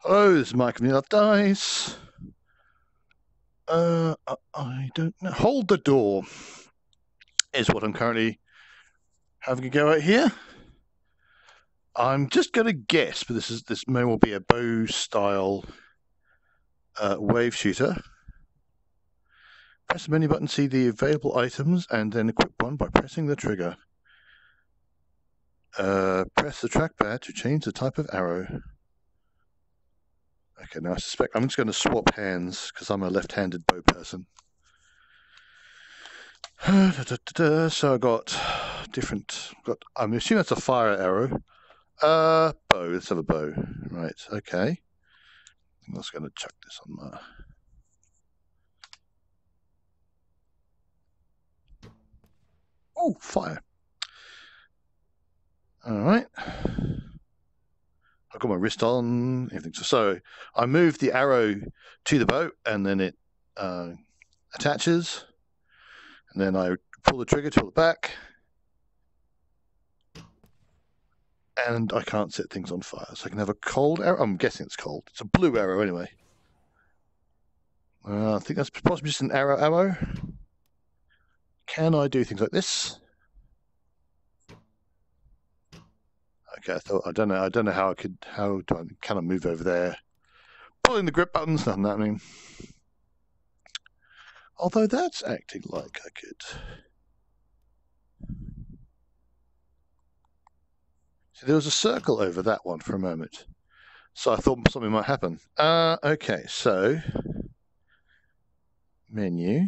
Hello, this is Mike from the Love Dice. I don't know. Hold the door is what I'm currently having a go at here. I'm just going to guess, but this may well be a bow style wave shooter. Press the menu button, see the available items, and then equip one by pressing the trigger. Press the trackpad to change the type of arrow. Okay, now I suspect I'm just going to swap hands because I'm a left-handed bow person. So I got different. I'm assuming that's a fire arrow. Bow. Let's have a bow. Right. Okay. I'm just going to chuck this on my. Oh, fire. All right. I've got my wrist on. Everything. So I move the arrow to the bow, and then it attaches. And then I pull the trigger, pull it back. And I can't set things on fire. So I can have a cold arrow. I'm guessing it's cold. It's a blue arrow anyway. I think that's possibly just an arrow ammo. Can I do things like this? Okay, I don't know how I could. How do I? Can I move over there? Pulling the grip buttons, nothing happening. Although that's acting like I could. So there was a circle over that one for a moment. So I thought something might happen. Okay, so menu.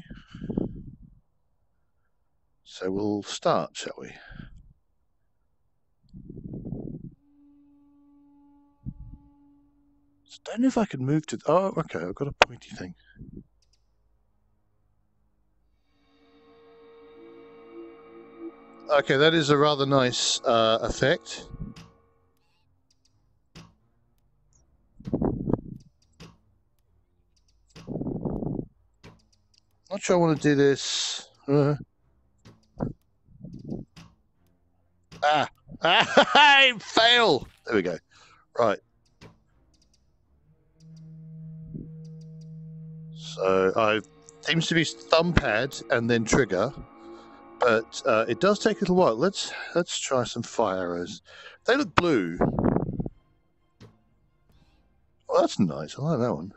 So we'll start, shall we? So don't know if I can move to. Oh, okay. I've got a pointy thing. Okay, that is a rather nice effect. Not sure I want to do this. Fail! There we go. Right. So I seems to be thumb pad and then trigger, but it does take a little while. Let's try some fire arrows. They look blue. Oh, that's nice. I like that one.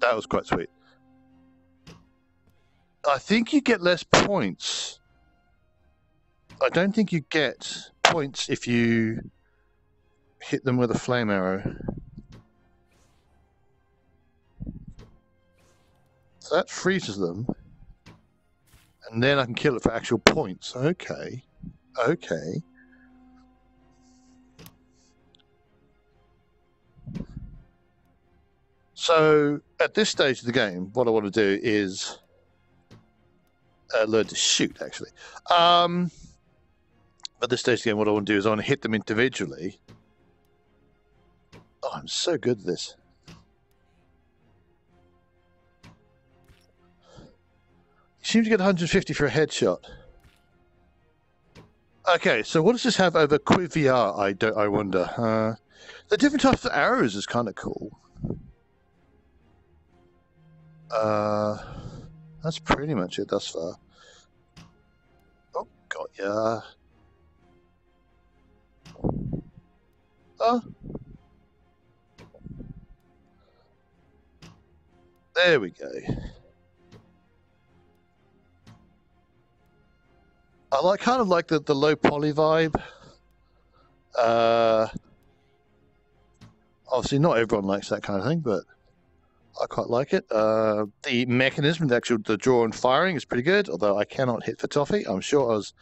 That was quite sweet. I think you get less points. I don't think you get points if you hit them with a flame arrow. So that freezes them. And then I can kill it for actual points. Okay. Okay. So at this stage of the game, what I want to do is learn to shoot, actually. At this stage of the game, what I want to do is I want to hit them individually. Oh, I'm so good at this. You seem to get 150 for a headshot. Okay, so what does this have over QuiVR? I wonder. The different types of arrows is kind of cool. That's pretty much it thus far. Oh, got ya. Oh. There we go. I kind of like the low poly vibe. Obviously, not everyone likes that kind of thing, but I quite like it. The mechanism, the draw and firing is pretty good, although I cannot hit for toffee. I'm sure I was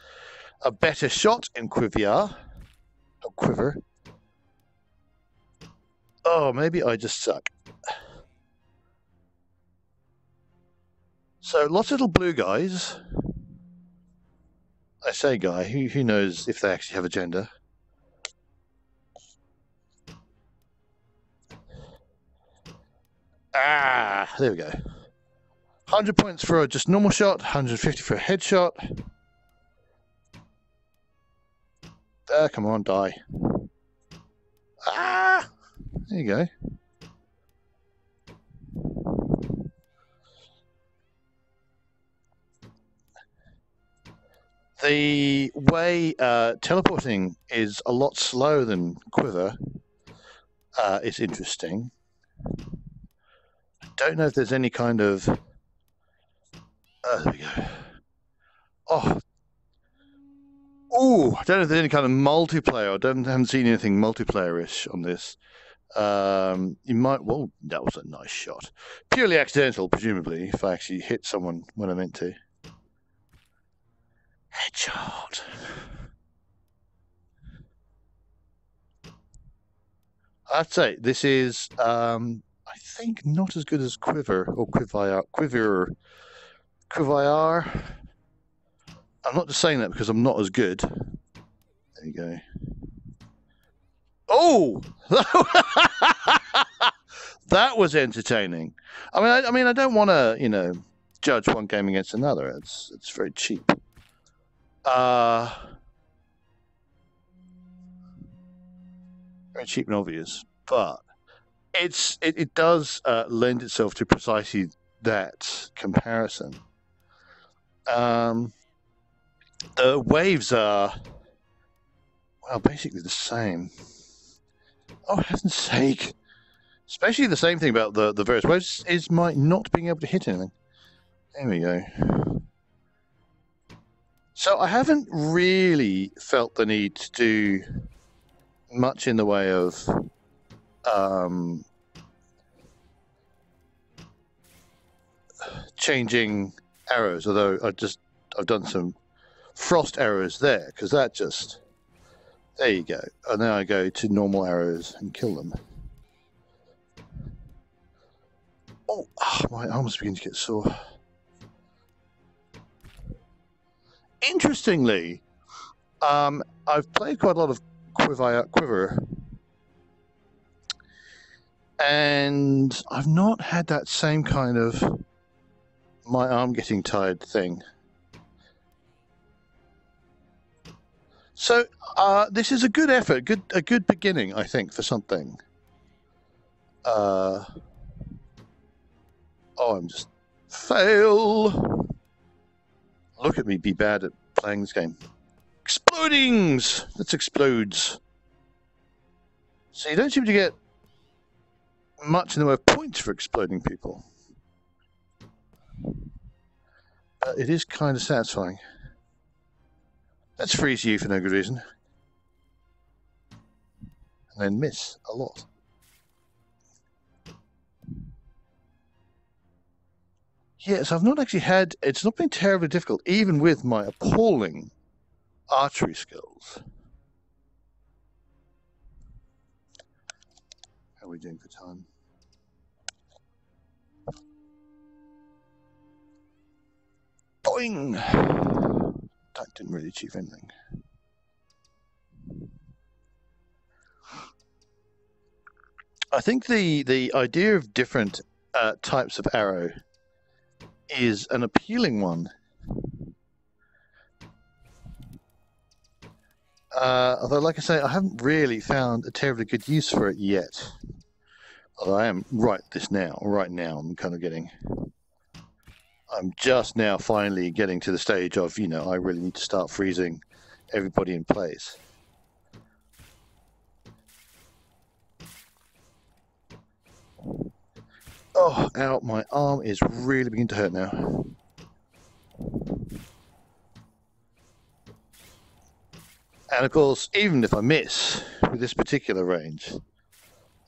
a better shot in QuiVR. Oh, Quiver. Oh, maybe I just suck. So lots of little blue guys. I say guy, who knows if they actually have a gender. There we go. 100 points for a just normal shot, 150 for a headshot. Come on, die. Ah! There you go. The way teleporting is a lot slower than QuiVR is interesting. I don't know if there's any kind of... there we go. Oh. Ooh, I don't know if there's any kind of multiplayer. I haven't seen anything multiplayer-ish on this. You might... Well, that was a nice shot. Purely accidental, presumably, if I actually hit someone when I meant to. Headshot. I'd say this is, I think, not as good as QuiVR or QuiVR. I'm not just saying that because I'm not as good. There you go. Oh, that was entertaining. I mean, I don't want to, judge one game against another. It's very cheap. Very cheap and obvious, but it does lend itself to precisely that comparison. The waves are, well, basically the same. Oh, heaven's sake! Especially the same thing about the various waves is my not being able to hit anything. There we go. So I haven't really felt the need to do much in the way of changing arrows, although I've done some frost arrows there, because that just, there you go. And then I go to normal arrows and kill them. Oh, my arms begin to get sore. Interestingly, I've played quite a lot of QuiVR, and I've not had that same kind of my arm getting tired thing. So this is a good effort, a good beginning, I think, for something. Oh, I'm just fail. Look at me be bad at playing this game. Explodings! Let's explodes. So you don't seem to get much in the way of points for exploding people. But it is kind of satisfying. Let's freeze you for no good reason. And then miss a lot. Yes, I've not actually had... It's not been terribly difficult, even with my appalling archery skills. How are we doing for time? Boing! That didn't really achieve anything. I think the idea of different types of arrow is an appealing one. Although, like I say, I haven't really found a terribly good use for it yet. Although I am right now, I'm kind of getting... I'm just now finally getting to the stage of, I really need to start freezing everybody in place. Oh, ow, my arm is really beginning to hurt now. And of course, even if I miss with this particular range,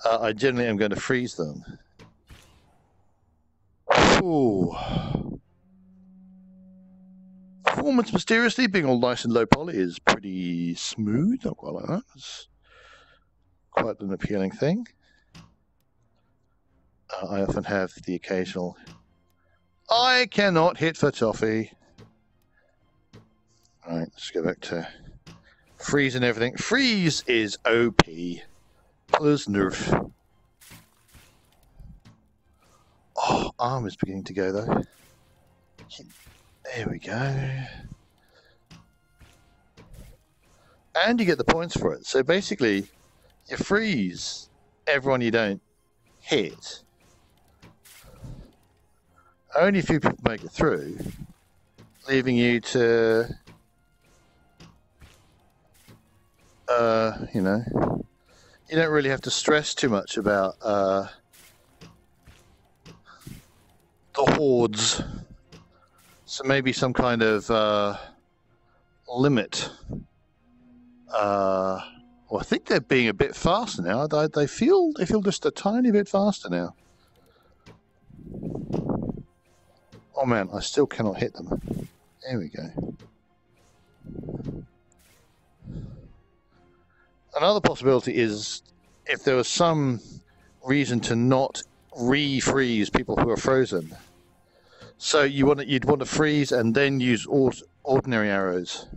I generally am going to freeze them. Ooh. Performance mysteriously, being all nice and low poly, is pretty smooth. I quite like that. It's quite an appealing thing. I often have the occasional... I cannot hit for toffee. Alright, let's go back to freeze and everything. Freeze is OP. Plus nerf. Oh, arm is beginning to go though. There we go. and you get the points for it. So basically, you freeze everyone you don't hit. Only a few people make it through, leaving you to, you know, you don't really have to stress too much about the hordes. So maybe some kind of limit. Well, I think they're being a bit faster now. They feel just a tiny bit faster now. Oh man, I still cannot hit them. There we go. Another possibility is if there was some reason to not refreeze people who are frozen. So you'd want to freeze and then use ordinary arrows.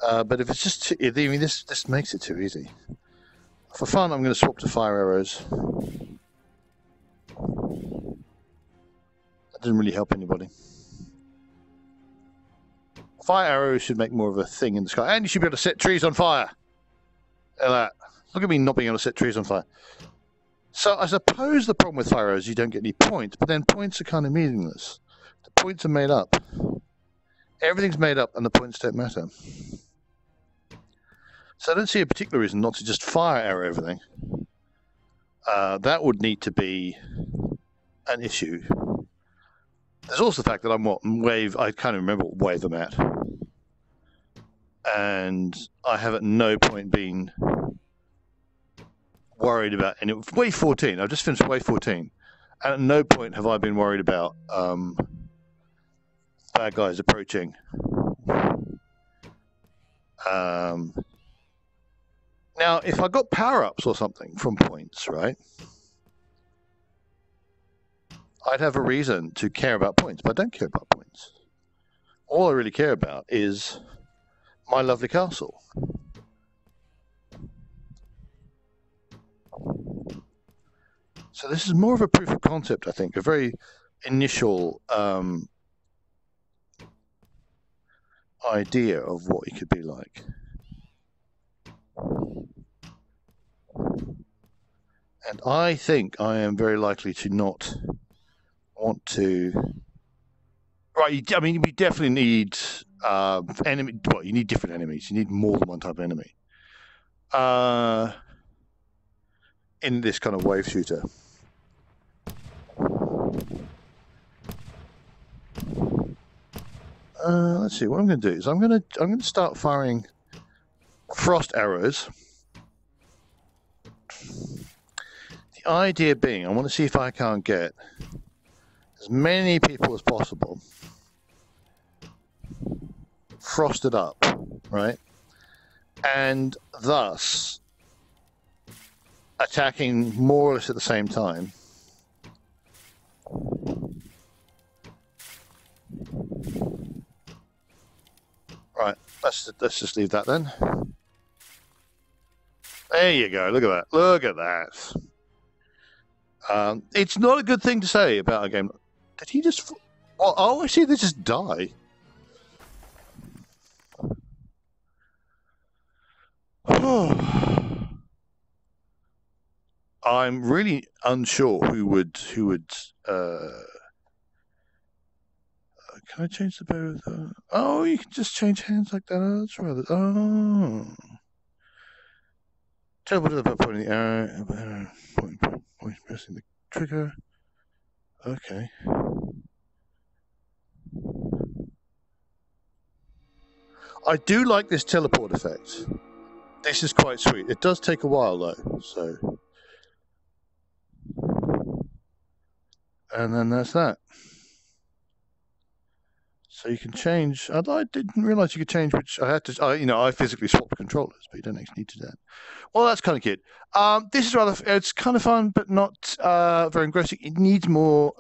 But if it's just too, I mean, this makes it too easy. For fun, I'm going to swap to fire arrows. That doesn't really help anybody. Fire arrows should make more of a thing in the sky, and you should be able to set trees on fire. Look at that. Look at me not being able to set trees on fire. So I suppose the problem with fire arrows is you don't get any points, but then points are kind of meaningless. The points are made up. Everything's made up, and the points don't matter. So I don't see a particular reason not to just fire arrow everything. That would need to be an issue. There's also the fact that I'm wave. I can't even remember what wave I'm at, and I have at no point been worried about any wave 14. I've just finished wave 14, and at no point have I been worried about bad guys approaching. Now, if I got power-ups or something from points, right, I'd have a reason to care about points, but I don't care about points. All I really care about is my lovely castle. So this is more of a proof of concept, I think, a very initial idea of what it could be like. And I think I am very likely to not want to. Right, I mean, we definitely need enemy. Well, you need different enemies. You need more than one type of enemy. In this kind of wave shooter. Let's see. What I'm going to do is I'm going to start firing frost arrows. The idea being, I want to see if I can't get as many people as possible frosted up, right? And thus attacking more or less at the same time. Right, let's just leave that then. There you go. Look at that. Look at that. It's not a good thing to say about a game. Did he just? Oh, I see. They just die. I'm really unsure who would. Can I change the bow? Oh, you can just change hands like that. Oh, that's rather. Oh. Teleport to the bow, pointing the arrow. Point, pressing the trigger. Okay. I do like this teleport effect. This is quite sweet. It does take a while though, so. And then that's that. So you can change. I didn't realize you could change which. I had to. I physically swapped controllers, but you don't actually need to do that. Well, that's kind of cute. This is rather. It's kind of fun, but not very engrossing. It needs more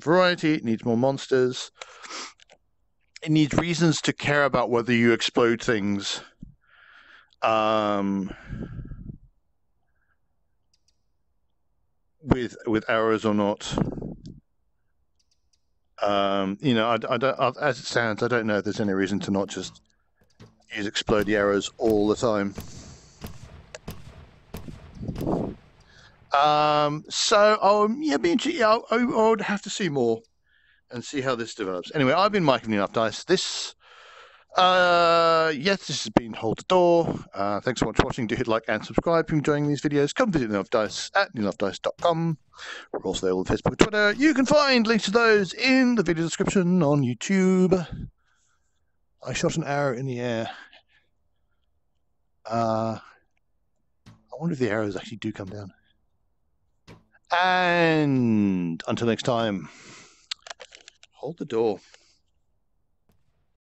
variety. It needs more monsters. It needs reasons to care about whether you explode things. With arrows or not. I don't. As it stands, I don't know if there's any reason to not just use explodey arrows all the time. Yeah, I would have to see more and see how this develops. Anyway, I've been Mike from Enough Dice. This has been Hold the Door. Thanks so much for watching. Do hit like and subscribe if you're enjoying these videos. Come visit Enough Dice at nearloughdice.com. We're also there on Facebook and Twitter. You can find links to those in the video description on YouTube. I shot an arrow in the air. I wonder if the arrows actually do come down. And until next time, hold the door.